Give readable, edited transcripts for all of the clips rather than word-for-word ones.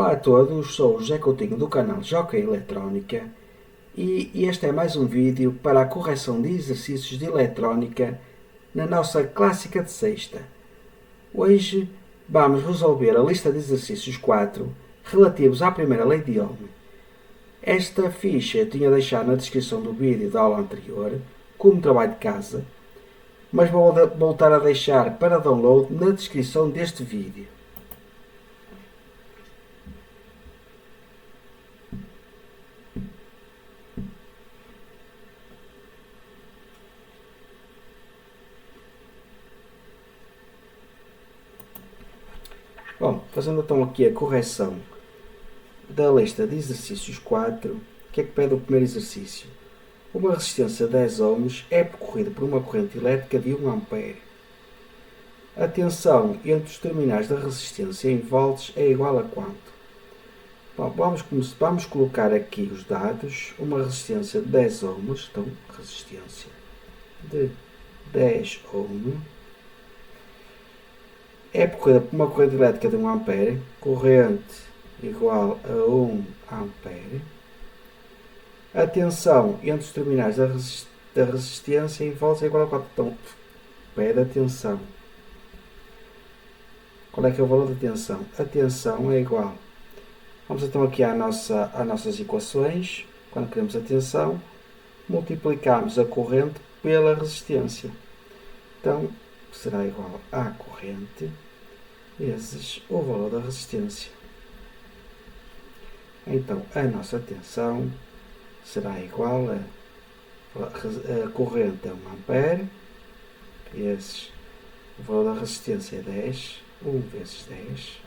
Olá a todos, sou o José Coutinho do canal Joca Eletrónica e este é mais um vídeo para a correção de exercícios de eletrónica na nossa clássica de sexta. Hoje vamos resolver a lista de exercícios 4 relativos à primeira lei de Ohm. Esta ficha eu tinha deixado na descrição do vídeo da aula anterior como trabalho de casa, mas vou voltar a deixar para download na descrição deste vídeo. Bom, fazendo então aqui a correção da lista de exercícios 4, o que é que pede o primeiro exercício? Uma resistência de 10 ohms é percorrida por uma corrente elétrica de 1 ampere. A tensão entre os terminais da resistência em volts é igual a quanto? Bom, vamos colocar aqui os dados. Uma resistência de 10 ohms, então resistência de 10 ohm é percorrida por uma corrente elétrica de 1 ampere, corrente igual a 1 ampere. A tensão entre os terminais da resistência em volts é igual a 4. Então, pede a tensão. Qual é que é o valor da tensão? A tensão é igual. Vamos então aqui às nossas equações. Quando queremos a tensão, multiplicamos a corrente pela resistência. Então, será igual à corrente vezes o valor da resistência. Então, a nossa tensão será igual a corrente é 1 ampere, vezes o valor da resistência é 10, 1 vezes 10.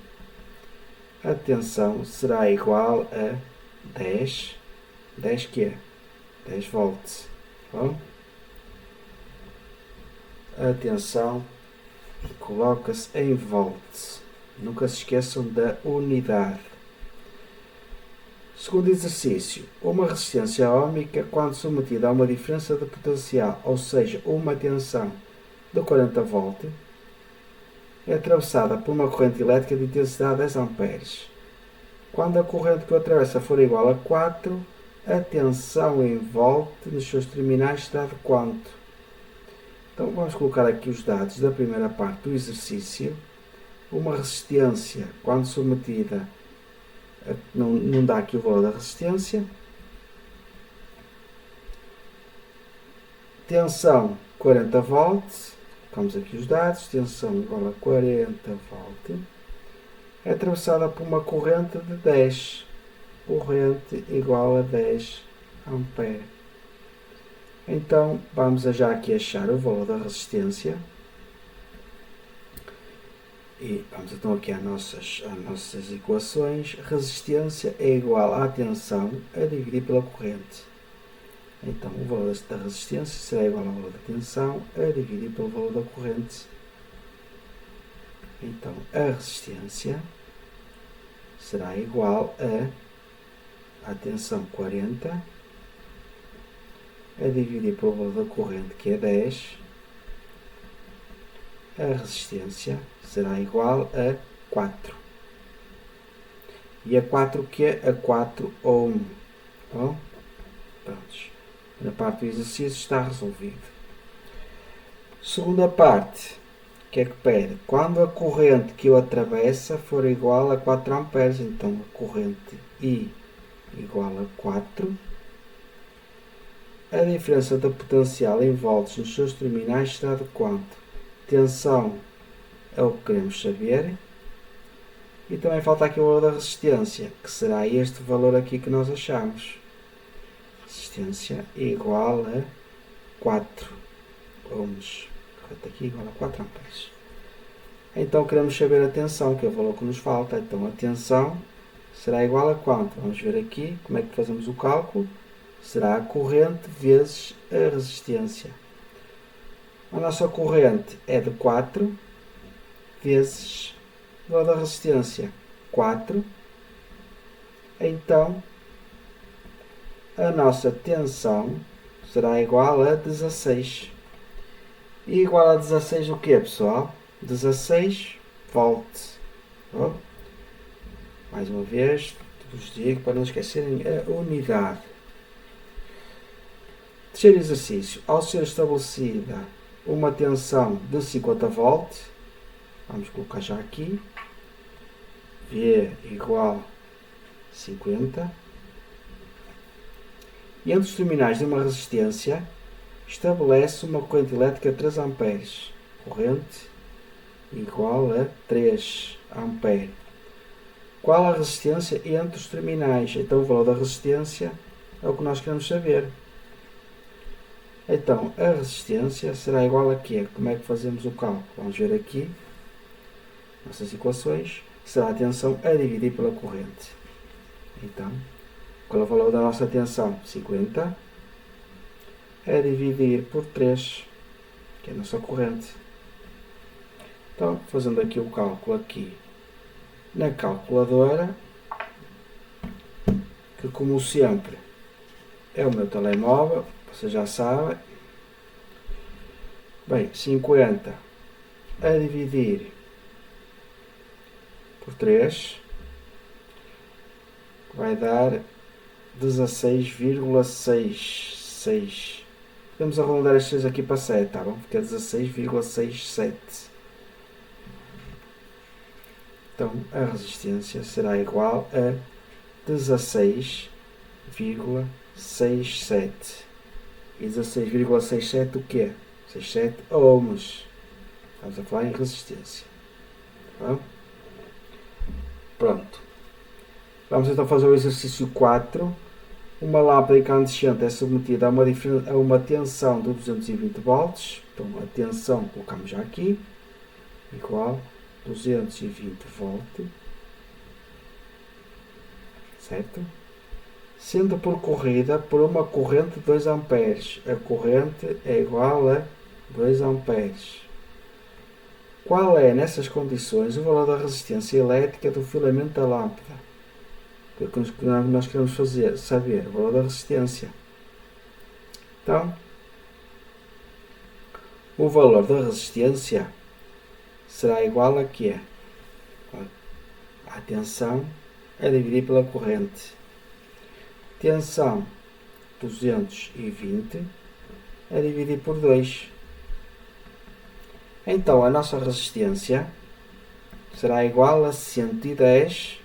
A tensão será igual a 10 que é? 10 volts. Bom? A tensão coloca-se em volts. Nunca se esqueçam da unidade. Segundo exercício, uma resistência óhmica, quando submetida a uma diferença de potencial, ou seja, uma tensão de 40 V, é atravessada por uma corrente elétrica de intensidade 10 amperes. Quando a corrente que o atravessa for igual a 4, a tensão em volt nos seus terminais será de quanto? Então vamos colocar aqui os dados da primeira parte do exercício. Uma resistência, quando submetida, não dá aqui o valor da resistência. Tensão 40 volts, colocamos aqui os dados, tensão igual a 40 volt, é atravessada por uma corrente de 10, corrente igual a 10 ampere. Então vamos já aqui achar o valor da resistência. E vamos então aqui às nossas equações. Resistência é igual à tensão a dividir pela corrente. Então o valor da resistência será igual ao valor da tensão a dividir pelo valor da corrente. Então a resistência será igual a tensão 40 a dividir pelo valor da corrente, que é 10. A resistência será igual a 4. E a 4 que é? A 4 ohm. Bom, prontos. Na parte do exercício está resolvido. Segunda parte. O que é que pede? Quando a corrente que o atravessa for igual a 4 amperes, então a corrente I igual a 4. A diferença da potencial em volts nos seus terminais será de quanto? Tensão é o que queremos saber. E também falta aqui o valor da resistência, que será este valor aqui que nós achamos. Resistência igual a 4 ohms. Aqui igual a 4 amperes. Então queremos saber a tensão, que é o valor que nos falta. Então a tensão será igual a quanto? Vamos ver aqui como é que fazemos o cálculo. Será a corrente vezes a resistência. A nossa corrente é de 4 vezes o valor da resistência, 4. Então, a nossa tensão será igual a 16. E igual a 16 o quê, pessoal? 16 volts. Mais uma vez, vos digo para não esquecerem a unidade. Terceiro exercício. Ao ser estabelecida uma tensão de 50 volts, vamos colocar já aqui, V igual 50, e entre os terminais de uma resistência, estabelece uma corrente elétrica de 3 amperes. Corrente igual a 3 ampere. Qual a resistência entre os terminais? Então o valor da resistência é o que nós queremos saber. Então a resistência será igual a quê? Como é que fazemos o cálculo? Vamos ver aqui, nossas equações. Será a tensão a dividir pela corrente. Então, qual é o valor da nossa tensão? 50 a dividir por 3, que é a nossa corrente. Então, fazendo aqui o cálculo aqui na calculadora, que como sempre é o meu telemóvel, vocês já sabem. Bem, 50 a dividir por 3 vai dar 16,66. Podemos arredondar estes 6 aqui para 7, tá bom? Fica 16,67. Então a resistência será igual a 16,67. E 16,67 o quê? 67 ohms. Estamos a falar em resistência. Tá bom? Pronto. Vamos então fazer o exercício 4. Uma lâmpada incandescente é submetida a uma tensão de 220 volts. Então a tensão colocamos já aqui, igual 220 volts, certo? Sendo percorrida por uma corrente de 2 amperes. A corrente é igual a 2 amperes. Qual é, nessas condições, o valor da resistência elétrica do filamento da lâmpada? O que nós queremos saber, o valor da resistência. Então, o valor da resistência será igual a quê? A tensão a dividir pela corrente. Tensão 220 a dividir por 2. Então, a nossa resistência será igual a 110.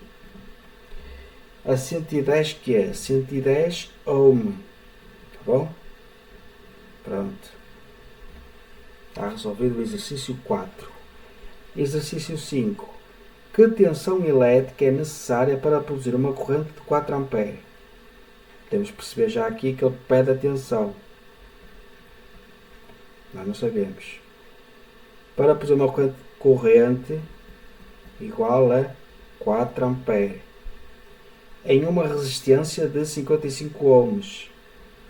A 110 que é? 110 ohm. Tá bom? Pronto. Está resolvido o exercício 4. Exercício 5. Que tensão elétrica é necessária para produzir uma corrente de 4 A? Temos que perceber já aqui que ele pede a tensão. Nós não sabemos. Para produzir uma corrente igual a 4 A em uma resistência de 55 ohms.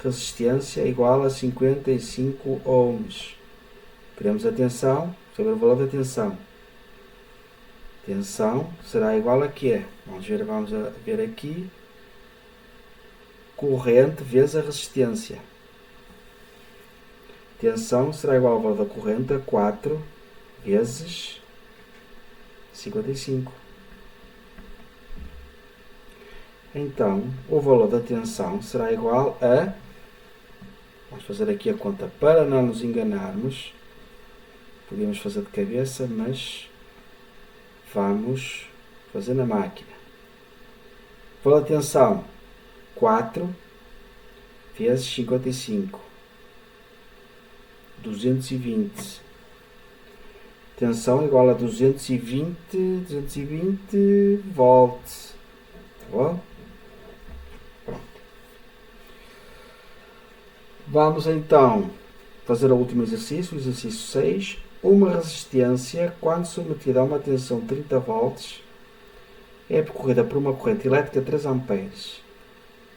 Resistência igual a 55 ohms. Queremos a tensão, saber o valor da tensão. Tensão será igual a quê? Vamos ver aqui. Corrente vezes a resistência. Tensão será igual ao valor da corrente a 4 vezes 55. Então, o valor da tensão será igual a... Vamos fazer aqui a conta para não nos enganarmos. Podíamos fazer de cabeça, mas vamos fazer na máquina. O valor da tensão, 4 vezes 55. 220. Tensão igual a 220 volts. Tá bom? Vamos então fazer o último exercício, o exercício 6. Uma resistência, quando submetida a uma tensão de 30 volts, é percorrida por uma corrente elétrica de 3 amperes.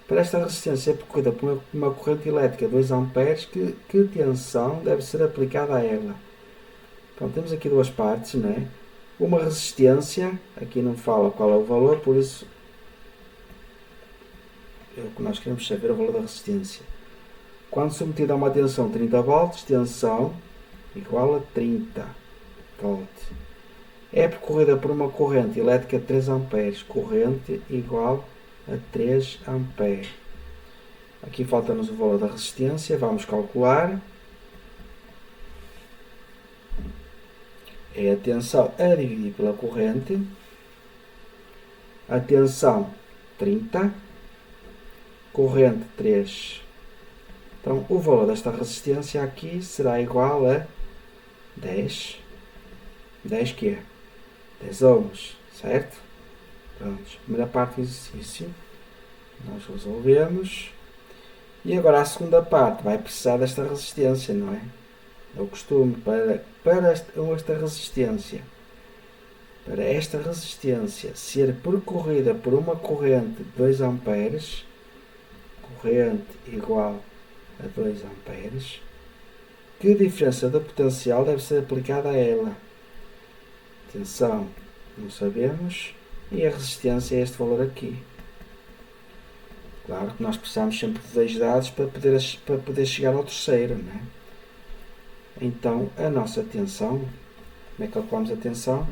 Para esta resistência é percorrida por uma corrente elétrica de 2 amperes, que tensão deve ser aplicada a ela? Então temos aqui duas partes, né? Uma resistência, aqui não fala qual é o valor, por isso é o que nós queremos saber, o valor da resistência. Quando submetida a uma tensão de 30 volts, tensão igual a 30 volts. é percorrida por uma corrente elétrica de 3 amperes. Corrente igual a 3 amperes. Aqui falta-nos o valor da resistência. Vamos calcular. É a tensão a dividir pela corrente. A tensão 30. Corrente 3. Então, o valor desta resistência aqui será igual a 10. 10 quê? 10 ohms, certo? Pronto, primeira parte do exercício nós resolvemos. E agora a segunda parte vai precisar desta resistência, não é? É o costume para esta resistência ser percorrida por uma corrente de 2 amperes, corrente igual a 2 amperes, que diferença da potencial deve ser aplicada a ela? Tensão, não sabemos, e a resistência é este valor aqui. Claro que nós precisamos sempre de 2 dados para poder chegar ao terceiro, não é? Então, a nossa tensão, como é que calculamos a tensão?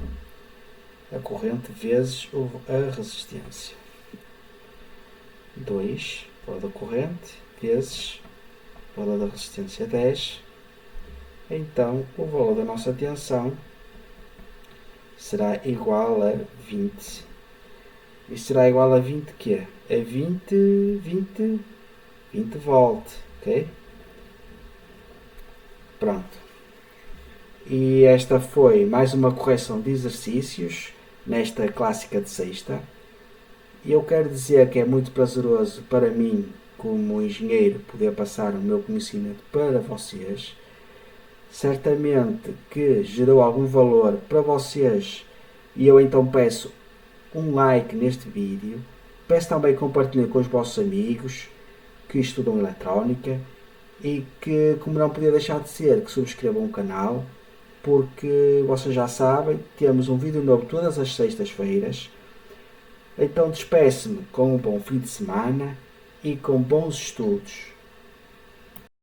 A corrente vezes a resistência. 2, valor da corrente, vezes o valor da resistência 10. Então, o valor da nossa tensão será igual a 20. E será igual a 20 quê? A 20 volt, ok? Pronto. E esta foi mais uma correção de exercícios nesta clássica de sexta. E eu quero dizer que é muito prazeroso para mim, como engenheiro, poder passar o meu conhecimento para vocês. Certamente que gerou algum valor para vocês e eu então peço um like neste vídeo. Peço também que compartilhem com os vossos amigos que estudam eletrónica e que, como não podia deixar de ser, que subscrevam o canal, porque vocês já sabem, temos um vídeo novo todas as sextas-feiras. Então despeço-me com um bom fim de semana e com bons estudos.